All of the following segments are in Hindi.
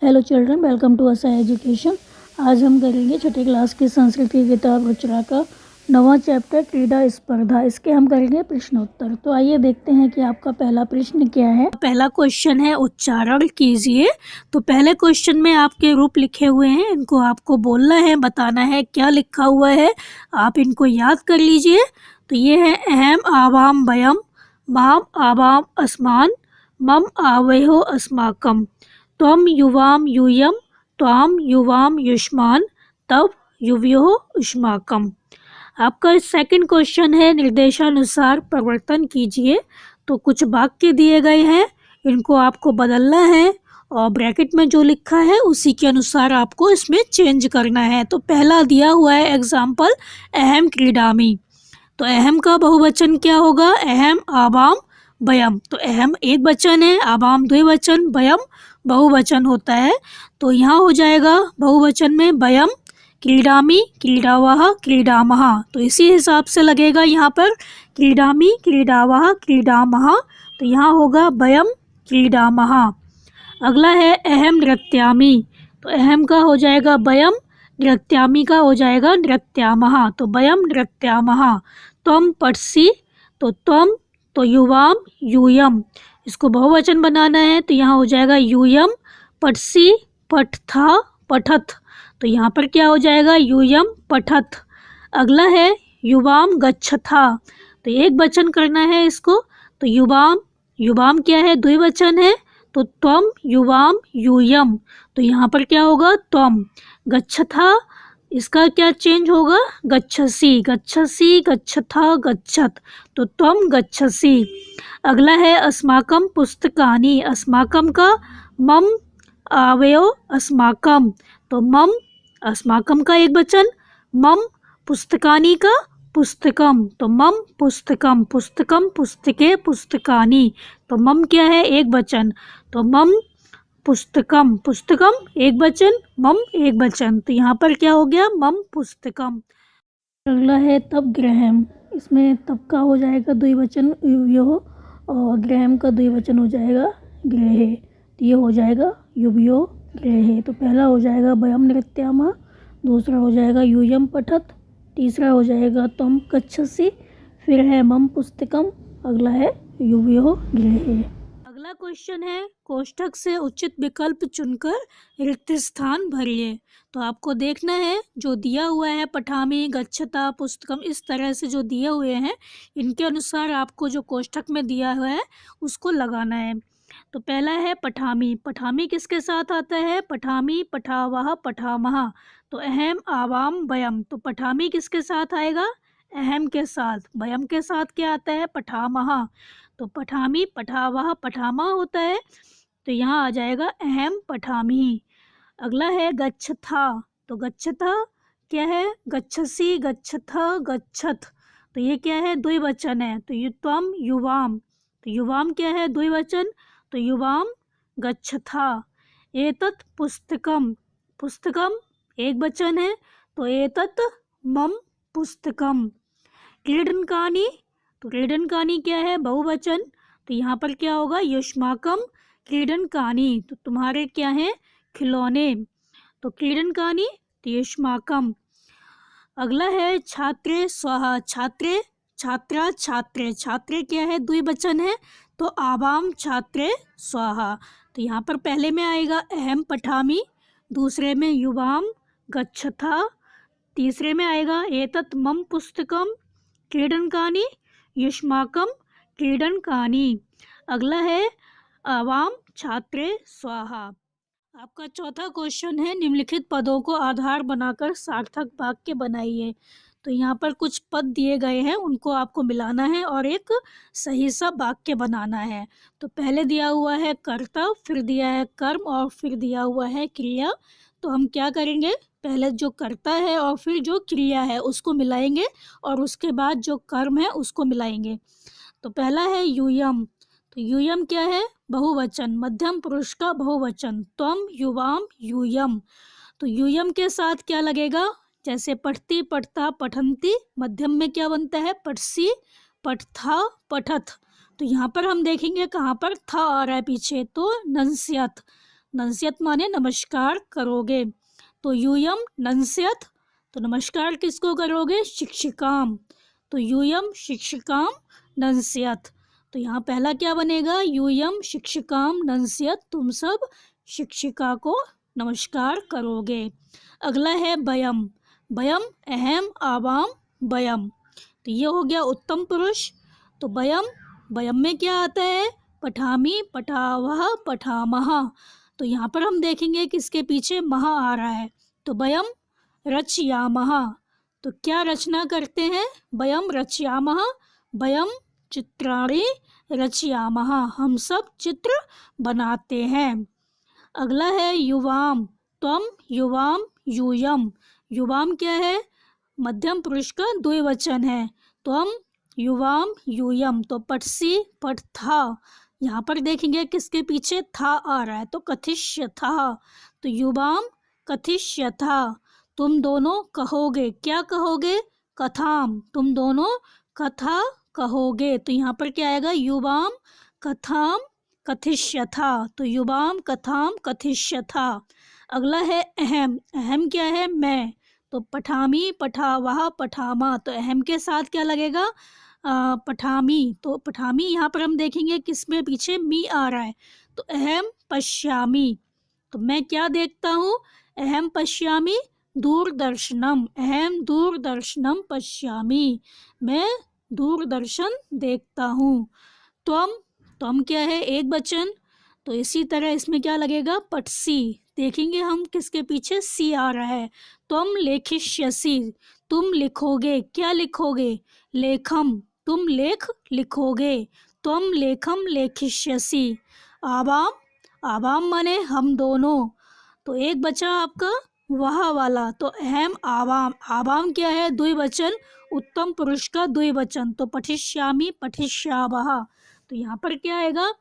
हेलो चिल्ड्रन, वेलकम टू असा एजुकेशन। आज हम करेंगे छठी क्लास की संस्कृत की किताब रचना का 9वां चैप्टर क्रीड़ा स्पर्धा। इसके हम करेंगे प्रश्नोत्तर। तो आइए देखते हैं कि आपका पहला प्रश्न क्या है। पहला क्वेश्चन है उच्चारण कीजिए। तो पहले क्वेश्चन में आपके रूप लिखे हुए हैं, इनको आपको बोलना है, बताना है क्या लिखा हुआ है। आप इनको याद कर लीजिए। तो ये है अहम आवाम वयम, माम आवाम अस्मान, मम आवयो अस्माकम, त्वम युवाम यूयम, त्वाम युवाम युष्मान, तब युवयो युष्माकम। आपका सेकंड क्वेश्चन है निर्देशानुसार परिवर्तन कीजिए। तो कुछ वाक्य दिए गए हैं, इनको आपको बदलना है और ब्रैकेट में जो लिखा है उसी के अनुसार आपको इसमें चेंज करना है। तो पहला दिया हुआ है एग्जाम्पल अहम क्रीडामी। तो अहम का बहुवचन क्या होगा? अहम आवाम वयम। तो अहम एक वचन है, आवाम द्विवचन, वयम बहुवचन होता है। तो यहाँ हो जाएगा बहुवचन में वयम क्रीडामी, क्रीडावः, क्रीडामः। तो इसी हिसाब से लगेगा यहाँ पर क्रीडामी, क्रीडावः, क्रीडामः। तो यहाँ होगा वयम क्रीडामः। अगला है अहम नृत्यामी। तो अहम का हो जाएगा वयम, नृत्यामी का हो जाएगा नृत्यामः। तो वयम नृत्यामः। त्वम पठसि, तो त्वम, तो युवाम यूयम। इसको बहुवचन बनाना है तो यहाँ हो जाएगा यूयम पठसि, पठथा, पठत। तो यहाँ पर क्या हो जाएगा? यूयम पठत। अगला है युवाम गच्छथा। तो एक वचन करना है इसको। तो युवाम, युवाम क्या है? द्विवचन है। तो त्वम युवाम यूयम। तो यहाँ पर क्या होगा? त्वम। गच्छथा, इसका क्या चेंज होगा? गच्छसि, गच्छसि, गच्छथा, गच्छत। तो त्वम गच्छसि। अगला है अस्माकम पुस्तकानि। अस्माकम का मम आवयो अस्माकम। तो मम, अस्माकम का एक वचन, मम पुस्तकानि का पुस्तकम। तो मम पुस्तकम, पुस्तकम पुस्तके, पुस्तकानि। तो मम क्या है? एक वचन। तो मम पुस्तकम, पुस्तकम एक वचन, मम एक वचन। तो यहाँ पर क्या हो गया? मम पुस्तकम। अगला है तब ग्रहम। इसमें तब का हो जाएगा द्विवचन युवयो और ग्रहम का द्विवचन हो जाएगा गृहे। तो ये हो जाएगा युवयो गृहे। तो पहला हो जाएगा वयम नृत्यामः, दूसरा हो जाएगा यूयम पठत, तीसरा हो जाएगा त्वम गच्छसि, फिर है मम पुस्तकम, अगला है युवयो गृहे। अगला क्वेश्चन है कोष्ठक से उचित विकल्प चुनकर रिक्त स्थान भरिए। तो आपको देखना है जो दिया हुआ है पठामी, गच्छता, पुस्तकम, इस तरह से जो दिए हुए हैं इनके अनुसार आपको जो कोष्ठक में दिया हुआ है उसको लगाना है। तो पहला है पठामी। पठामी किसके साथ आता है? पठामी, पठावः, पठामः। तो अहम आवाम वयम। तो पठामी किसके साथ आएगा? अहम के साथ। वयम के साथ क्या आता है? पठामः। तो पठामी, पठावः, पठामा होता है। तो यहाँ आ जाएगा अहम पठामी। अगला है गच्छथा। तो गच्छथा क्या है? गच्छसि, गच्छथा, गच्छत। तो ये क्या है? द्विवचन है। तो ये त्वम युवाम। तो युवाम क्या है? द्विवचन। तो युवाम गच्छथा। एतत् पुस्तकम, पुस्तकम एक वचन है। तो एतत् मम पुस्तकम। क्रीडनकानि। तो क्रीडनकानि क्या है? बहुवचन। तो यहाँ पर क्या होगा? युष्माकम क्रीडनकानि। तो तुम्हारे क्या है? खिलौने। तो क्रीडनकानि, तो युष्माकम। अगला है छात्रे स्वाहा। छात्रे, छात्रा, छात्रे। छात्रे क्या है? द्विवचन है। तो आवाम छात्रे स्वाहा। तो यहाँ पर पहले में आएगा अहम पठामी, दूसरे में युवाम गच्छथा, तीसरे में आएगा एतत् मम पुस्तकम क्रीडनकानि, युष्माकम क्रीडनकानि। अगला है आवाम छात्रे स्वाहा। आपका चौथा क्वेश्चन है निम्नलिखित पदों को आधार बनाकर सार्थक वाक्य बनाइए। तो यहाँ पर कुछ पद दिए गए हैं, उनको आपको मिलाना है और एक सही सा वाक्य बनाना है। तो पहले दिया हुआ है कर्ता, फिर दिया है कर्म और फिर दिया हुआ है क्रिया। तो हम क्या करेंगे? पहले जो कर्ता है और फिर जो क्रिया है उसको मिलाएंगे और उसके बाद जो कर्म है उसको मिलाएंगे। तो पहला है यूयम। तो यूयम क्या है? बहुवचन, मध्यम पुरुष का बहुवचन। त्वम युवाम यूयम। तो यूयम के साथ क्या लगेगा? जैसे पठती, पठता, पठंती, मध्यम में क्या बनता है? पठसी, पठथा, पठत। तो यहाँ पर हम देखेंगे कहाँ पर था आ रहा है पीछे, तो नंस्यत। नंस्यत माने नमस्कार करोगे। तो यूयम नंस्यत, तो नमस्कार किसको करोगे? शिक्षिकाम। तो यूयम शिक्षिकाम नंस्यत। तो यहाँ पहला क्या बनेगा? यूयम शिक्षिकाम नंस्यत, तुम सब शिक्षिका को नमस्कार करोगे। अगला है वयम। वयम अहम आवाम वयम। तो ये हो गया उत्तम पुरुष। तो वयम, वयम में क्या आता है? पठामी पठावह पठामह। तो यहाँ पर हम देखेंगे कि इसके पीछे महा आ रहा है। तो वयम रचयामः। तो क्या रचना करते हैं? वयम रचयामः, वयम चित्राणि रचयामः, हम सब चित्र बनाते हैं। अगला है युवाम। त्वम युवाम यूयम। युवाम क्या है? मध्यम पुरुष का द्विवचन है। त्वम युवाम यूयम। तो पठसी पठ था, यहाँ पर देखेंगे किसके पीछे था आ रहा है, तो कथिष्य था। तो युवाम कथिष्य था, तुम दोनों कहोगे। क्या कहोगे? कथाम, तुम दोनों कथा कहोगे। तो यहाँ पर क्या आएगा? युवाम कथाम कथिष्यथा। तो युवाम कथाम कथिष्यथा। अगला है अहम। अहम क्या है? मैं। तो पठामी पठावह पठामा। तो अहम के साथ क्या लगेगा? पठामी। तो पठामी यहाँ पर हम देखेंगे किसमें पीछे मी आ रहा है। तो अहम पश्यामी, तो मैं क्या देखता हूँ? अहम पश्यामी दूरदर्शनम। अहम दूरदर्शनम पश्यामी, मैं दूरदर्शन देखता हूँ। त्वम, त्वम क्या है? एक वचन। तो इसी तरह इसमें क्या लगेगा? पठसी। देखेंगे हम किसके पीछे सी आ रहा है। त्वम लेखिष्यसि, तुम लिखोगे। क्या लिखोगे? लेखम, तुम लेख लिखोगे। त्वम लेखम लेखिष्यसि। आवाम, आवाम माने हम दोनों। तो एक बचा आपका वह वाला। तो अहम आवाम। आवाम क्या है? द्विवचन, उत्तम पुरुष का द्विवचन। तो पठिष्यामि पठिष्यावः। तो यहाँ पर क्या आएगा?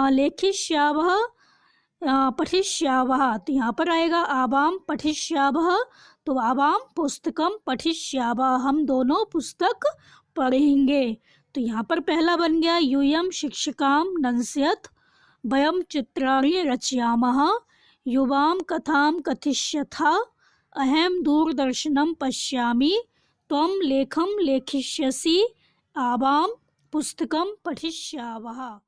लेखिष्यावः पठिष्यावः। तो यहाँ पर आएगा आवाम पठिष्यावः। तो आवाम पुस्तकम पठिष्यावः, हम दोनों पुस्तक पढ़ेंगे। तो यहाँ पर पहला बन गया यूयम शिक्षिकाम नंस्यत, वयम चित्राणि रचयामः, युवाम कथाम कथिष्यथा, अहम दूरदर्शनम पश्यामि, त्वम लेखम लेखिष्यसि, आवाम पुस्तकम पठिष्यावः।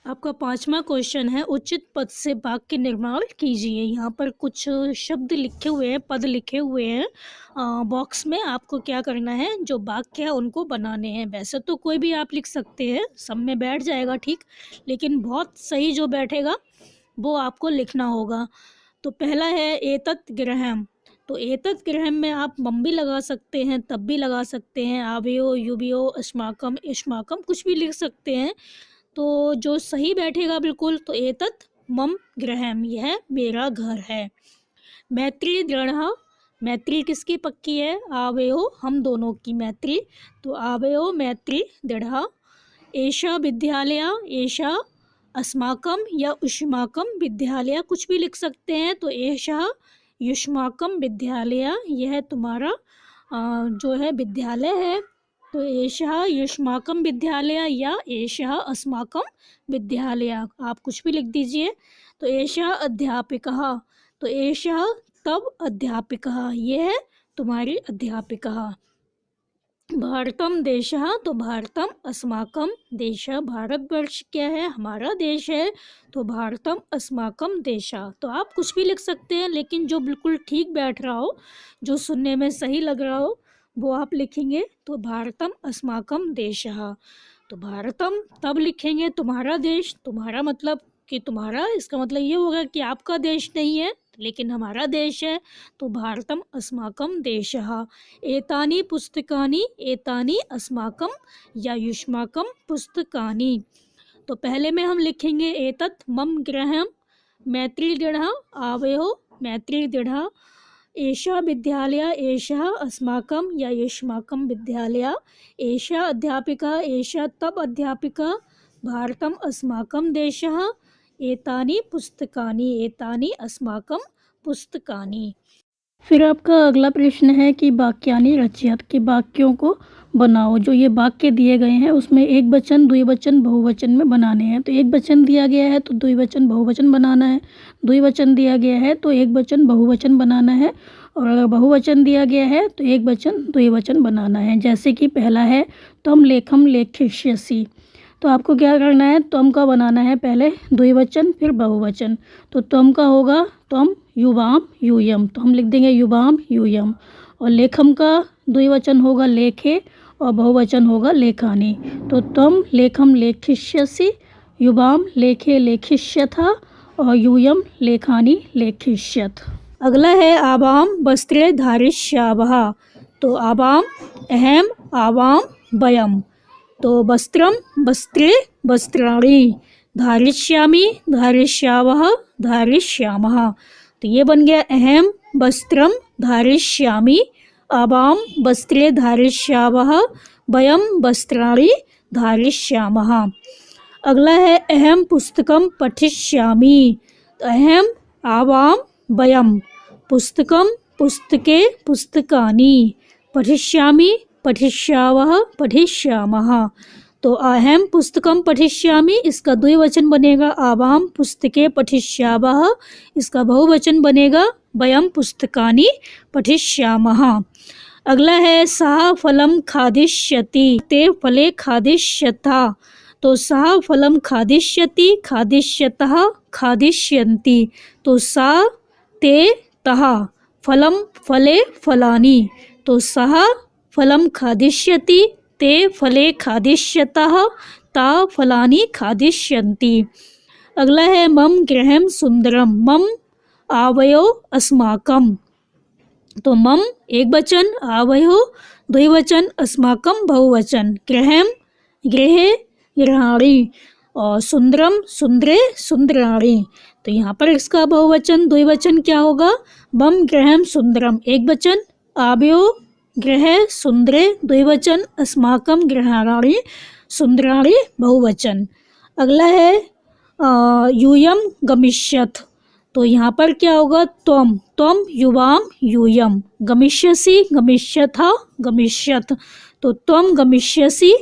आपका 5वां क्वेश्चन है उचित पद से वाक्य निर्माण कीजिए। यहाँ पर कुछ शब्द लिखे हुए हैं, पद लिखे हुए हैं बॉक्स में। आपको क्या करना है? जो वाक्य है उनको बनाने हैं। वैसे तो कोई भी आप लिख सकते हैं, सब में बैठ जाएगा ठीक, लेकिन बहुत सही जो बैठेगा वो आपको लिखना होगा। तो पहला है एतत् गृहम्। तो एतत् गृहम् में आप मम भी लगा सकते हैं, तब भी लगा सकते हैं, आवयो युवयो अस्माकम इस्माकम कुछ भी लिख सकते हैं। तो जो सही बैठेगा बिल्कुल, तो एतत् मम गृहम्, यह मेरा घर है। मैत्री दृढ़, मैत्री किसकी पक्की है? आवयो हम दोनों की मैत्री। तो आवयो मैत्री दृढ़। एषा विद्यालय, एषा अस्माकम या उष्माकम विद्यालय कुछ भी लिख सकते हैं। तो एषा युष्माकम विद्यालय, यह तुम्हारा जो है विद्यालय है। तो एषः युष्माकम विद्यालय या एषः अस्माकम विद्यालय, आप कुछ भी लिख दीजिए। तो एषः अध्यापिकः, तो एषः तब अध्यापिकः, यह तुम्हारी अध्यापिका। भारतम देशः, तो भारतम अस्माकम देशः, भारतवर्ष क्या है? हमारा देश है। तो भारतम अस्माकम देशः। तो आप कुछ भी लिख सकते हैं, लेकिन जो बिल्कुल ठीक बैठ रहा हो, जो सुनने में सही लग रहा हो, वो आप लिखेंगे। तो भारतम अस्माकम देशः। तो भारतम तब लिखेंगे तुम्हारा देश, तुम्हारा मतलब कि तुम्हारा, इसका मतलब ये होगा कि आपका देश नहीं है लेकिन हमारा देश है। तो भारतम अस्माकम देशः। एतानि पुस्तकानि, एतानि अस्माकम या युष्माकम पुस्तकानि। तो पहले में हम लिखेंगे एतत् मम गृहम्, मैत्री दृढ़, आवयो मैत्री दृढ़, एषा विद्यालय, एषः अस्माकं या युष्माकं विद्यालय, एषा अध्यापिका, एषा तब अध्यापिका, भारतम अस्माकं देशः, एतानि पुस्तकानि, एतानि अस्माकं पुस्तकानि। फिर आपका अगला प्रश्न है कि वाक्यानि रचयत, के वाक्यों को बनाओ। जो ये वाक्य दिए गए हैं उसमें एक वचन, द्विवचन, बहुवचन में बनाने हैं। तो एक वचन दिया गया है तो द्विवचन बहुवचन बनाना है, द्विवचन दिया गया है तो एक वचन बहुवचन बनाना है, और अगर बहुवचन दिया गया है तो एक वचन द्विवचन बनाना है। जैसे कि पहला है त्वम लेखम लेखिष्यसि, तो आपको क्या करना है, त्वम का बनाना है पहले द्विवचन फिर बहुवचन। तो त्वम का होगा त्वम युवाम यूयम, तो हम लिख देंगे युवाम यूयम। और लेखम का द्विवचन होगा लेखे और बहुवचन होगा लेखानि। तो त्वम लेखम लेखिष्यसि, युवाम लेखे लेखिष्यथा और यूयम लेखानि लेखिष्यथ। अगला है आवाम वस्त्रे धारिष्यावः, तो आवाम अहम आवाम वयम, तो वस्त्रम वस्त्रे वस्त्राणि, धारिष्यामि धारिष्यावः धारिष्यामः। तो ये बन गया अहम वस्त्रम धारिष्यामि, आवाम वस्त्रे धारिष्यावः, वयम वस्त्राणि धारिष्यामः। अगला है अहम पुस्तकम पठिष्यामि, तो अहम आवाम वयम, पुस्तकम पुस्तके पुस्तकानि, पठिष्यामि पठिष्यावः पठिष्यामः। तो अहम पुस्तकम पठिष्यामि इसका द्विवचन बनेगा आवाम पुस्तके पठिष्यावः, इसका बहुवचन बनेगा वयम पुस्तकानि पठिष्यामः। अगला है सः फलं खादिष्यति, ते फले खादिष्यथा, तो सः फलं खादिष्यति खादिष्यतः खादिष्यन्ति, तो सा ते तः फलं फले फलानि, तो सः फलं खादिष्यति ते फले खादिष्यतः ता फलानि खादिष्यन्ति। अगला है मम गृहं सुंदरम, मम आवयो अस्माकम, तो मम एक वचन, आवयो द्विवचन, अस्माकम बहुवचन, गृहं गृहे गृहाणि और सुंदरम सुंदरे सुंदराणि। तो यहाँ पर इसका बहुवचन द्विवचन क्या होगा, मम गृहं सुंदरम एक वचन, आवयो गृह सुंदरे द्विवचन, अस्माकम गृहाणि सुंदराणि बहुवचन। अगला है यूयम गमिष्यथ, तो यहाँ पर क्या होगा त्वम, त्वम युवाम यूयम, गमिष्यसि गमिष्यथा गमिष्यथ, तो त्वम गमिष्यसि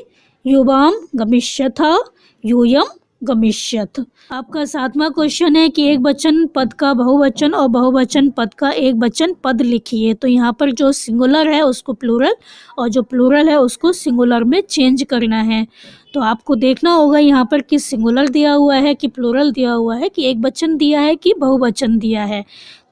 युवाम गमिष्यथा यूयम गमिष्यथ। आपका 7वां क्वेश्चन है कि एक वचन पद का बहुवचन और बहुवचन पद का एक वचन पद लिखिए। तो यहाँ पर जो सिंगुलर है उसको प्लूरल और जो प्लूरल है उसको सिंगुलर में चेंज करना है। तो आपको देखना होगा यहाँ पर कि सिंगुलर दिया हुआ है कि प्लूरल दिया हुआ है, कि एक वचन दिया है कि बहुवचन दिया है।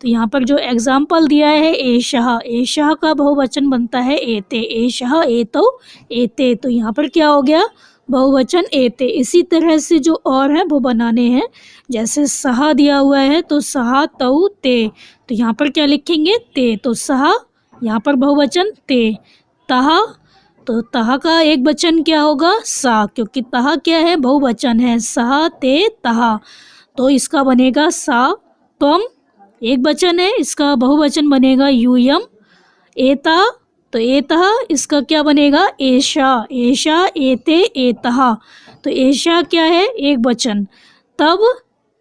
तो यहाँ पर जो एग्जाम्पल दिया है एषः, एषः का बहुवचन बनता है एते, एषः एतौ एते, तो यहाँ पर क्या हो गया बहुवचन एते। इसी तरह से जो और है वो बनाने हैं, जैसे सहा दिया हुआ है तो सहा तौ ते, तो यहाँ पर क्या लिखेंगे ते, तो सहा यहाँ पर बहुवचन ते, तहा तो तहा का एक वचन क्या होगा सा, क्योंकि तहा क्या है बहुवचन है, सहा ते तहा, तो इसका बनेगा सा। त्वम एक वचन है, इसका बहुवचन बनेगा यूयम। एता तो एतः इसका क्या बनेगा एषा, एषा एते एतः, तो एषा क्या है एक वचन। तब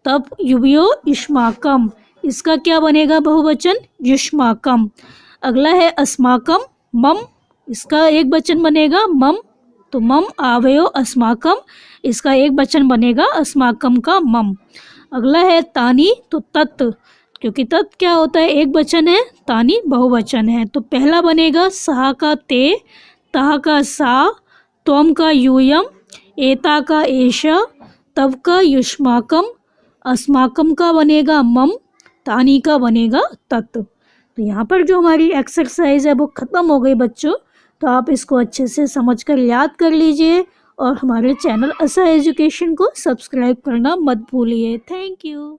तब युवयो युष्माकम, इसका क्या बनेगा बहुवचन युष्माकम। अगला है अस्माकम मम, इसका एक वचन बनेगा मम, तो मम आवयो अस्माकम, इसका एक वचन बनेगा अस्माकम का मम। अगला है तानी, तो तत्, क्योंकि तत् क्या होता है एक वचन है, तानी बहुवचन है, तो पहला बनेगा सहा का ते, तहा का सा, त्वम का यूयम, एता का एषा, तब का युष्माकम, अस्माकम का बनेगा मम, तानी का बनेगा तत्। तो यहाँ पर जो हमारी एक्सरसाइज है वो ख़त्म हो गई बच्चों, तो आप इसको अच्छे से समझकर याद कर लीजिए और हमारे चैनल असा एजुकेशन को सब्सक्राइब करना मत भूलिए। Thank you.